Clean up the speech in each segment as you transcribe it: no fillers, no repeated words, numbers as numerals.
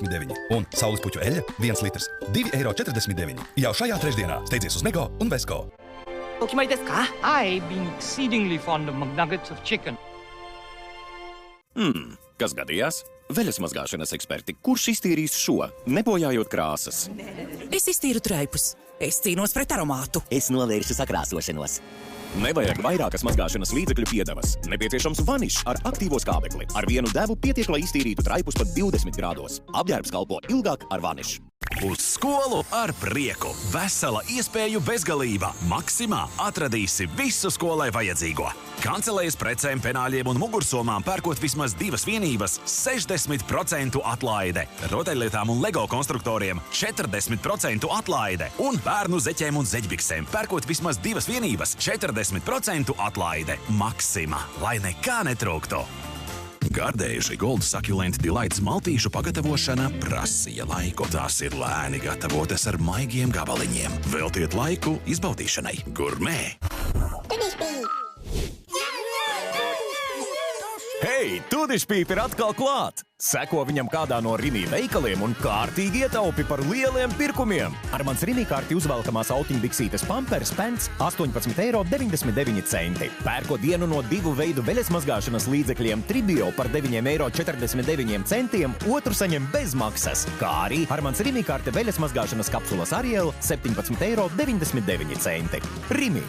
9 un saules puķu eļļa 1 litrs 2,49 €. Jau šajā trešdienā steidzies uz Mego un Vesko. I've been exceedingly fond of McNuggets of chicken. Kas gadījās? Veļas mazgāšanas eksperti, kurš iztīrīs šo, nebojājot krāsas? Es iztīru traipus. Es cīnos pret aromātu. Es novēršu sakrāsošanos. Nevajag vairākas mazgāšanas līdzekļu piedevas. Nepieciešams vanišs ar aktīvo skābekli. Ar vienu devu pietiek, lai iztīrītu traipus pat 20 grādos. Apģērbs kalpo ilgāk ar vanišu. Uz skolu ar prieku. Vesela iespēju bezgalība. Maksimā atradīsi visu skolai vajadzīgo. Kancelējas precēm, penāļiem un mugursomām pērkot vismaz 2 vienības 60% atlaide. Rotaļlietām un LEGO konstruktoriem 40% atlaide. Un bērnu zeķēm un zeķbiksēm pērkot vismaz 2 vienības 40% atlaide. Maksima, lai nekā netrūktu. Gardējuši Gold Succulent Delights maltīšu pagatavošana prasīja laiku. Tās ir lēni gatavotas ar maigiem gabaliņiem. Veltiet laiku izbaudīšanai. Gurmē! Hei, Tudišpīp ir atkal klāt! Seko viņam kādā no Rimi veikaliem un kārtīgi ietaupi par lieliem pirkumiem. Ar mans Rimi kārti uzvelkamās autiņbiksītes Pampers Pants 18,99 €. Pērko vienu no 2 veidu veļas mazgāšanas līdzekļiem Tribio par 9,49 €, otru saņem bez maksas. Kā arī ar mans Rimi kārte veļas mazgāšanas kapsulas Ariel 17,99 €. Rimi.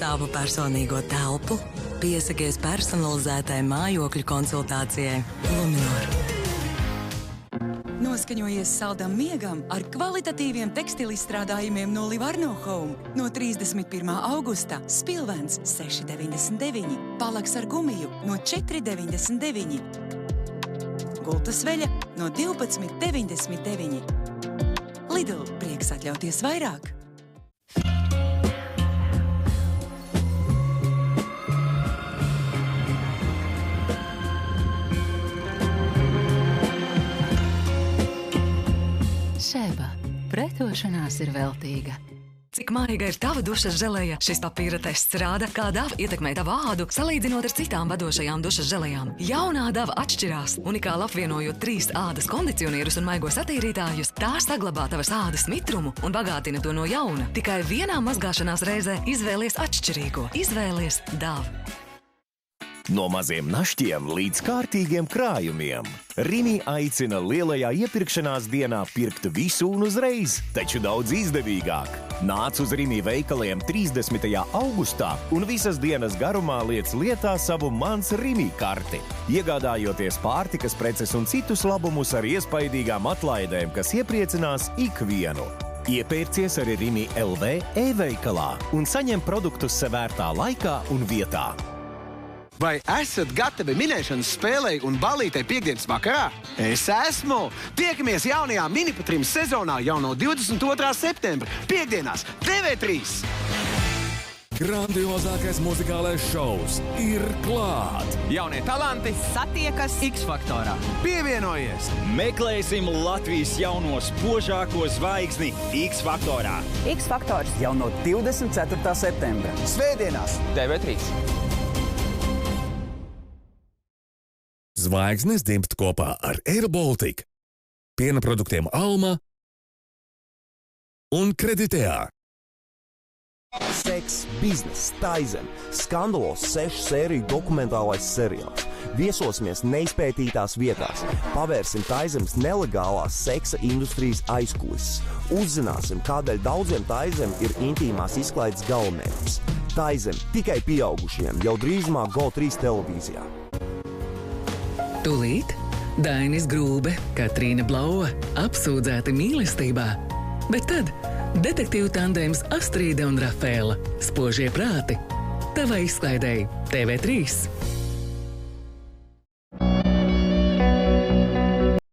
Savu personīgo telpu, piesakies personalizētai mājokļu konsultācijai Luminor. Noskaņojies saldam miegam ar kvalitatīviem tekstilizstrādājumiem no Livarno Home. No 31. augusta spilvens 6,99, palaks ar gumiju no 4,99, gultas veļa no 12,99. Lidl, prieks atļauties vairāk! Šeba. Pretošanās ir veltīga. Cik maiga ir tava dušas želeja? Šis papīra tests rāda, kā dava ietekmē tavu ādu, salīdzinot ar citām vadošajām dušas želejām. Jaunā dava atšķirās. Unikāli apvienojot 3 ādas kondicionierus un maigos attīrītājus, tā saglabā tavas ādas mitrumu un bagātina to no jauna. Tikai vienā mazgāšanās reizē izvēlies atšķirīgo. Izvēlies Dava. No maziem našķiem līdz kārtīgiem krājumiem. Rimi aicina lielajā iepirkšanās dienā pirkt visu un uzreiz, taču daudz izdevīgāk. Nāc uz Rimi veikaliem 30. augustā un visas dienas garumā liec lietā savu Mans Rimi karti, iegādājoties pārtikas preces un citus labumus ar iespaidīgām atlaidēm, kas iepriecinās ikvienu. Iepērcies arī Rimi LV e-veikalā un saņem produktus sev vērtā laikā un vietā. Vai esat gatavi minēšanas spēlei un balītei piekdienas vakarā? Es esmu! Tiekamies jaunajā Minipatrims sezonā jau no 22. septembra, piekdienās, TV3! Grandiozākais muzikālais šovs ir klāt! Jaunie talanti satiekas X-faktorā. Pievienojies! Meklēsim Latvijas jauno spožāko zvaigzni X-faktorā. X-faktors jau no 24. septembra. Svētdienās, TV3! Zvaigznes dzimst kopā ar Air Baltic, piena produktiem Alma un Kreditējā. Seks, bizness, Taizem, skandalos 6 sēriju dokumentālais seriāls. Viesosimies neizpētītās vietās, pavērsim Taizemes nelegālās seksa industrijas aizkulises. Uzzināsim, kādēļ daudziem Taizem ir intīmās izklaides galvenmērķis. Taizem tikai pieaugušiem, jau drīzumā GO3 televīzijā. Tūlīt Dainis Grūbe, Katrīna Blauva apsūdzēti mīlestībā, bet tad detektīvu tandēms Astrīde un Rafēla spožie prāti. Tavai izklaidēji TV3.